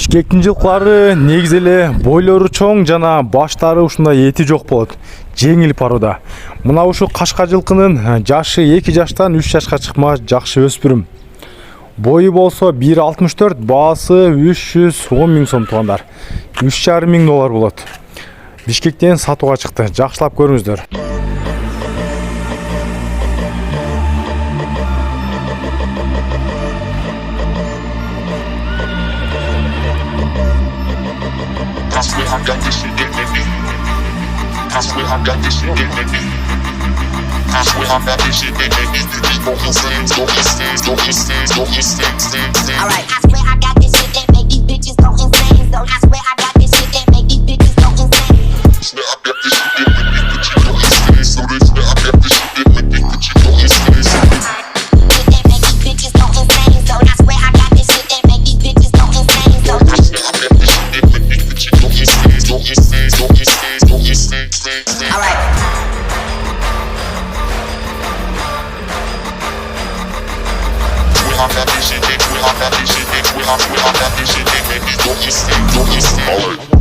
Бишкектин жылкылары негизи эле бойлору чоң жана баштары ушундай эти жок болот. Жеңил парода. Мына ушу кашка жылкынын жашы 2 жаштан 3 жашка чыкмаш жакшы өспүрүм. Бою болсо 1.64, баасы 310 миң сом туугандар. 3,5 миң доллар болот. Бишкектен сатууга чыкты. Жакшылап көрүңүздөр. I got this shit in me. I swear I got this shit in me. I swear I got this shit in me. Go insane, go insane, go insane, go insane. Alright, I swear I got this shit that make these bitches go insane. So I swear I got this shit that make these bitches go insane. Swear I got this shit that make these bitches go insane. So they swear I got this shit that make these bitches go insane. That make these bitches go insane. So I swear I got this shit that make these bitches go insane. So I swear I got this shit that make these bitches go insane. Go insane, go insane, go insane. Alright. I got this shit, we got this shit, we got this shit, make me go insane, go insane.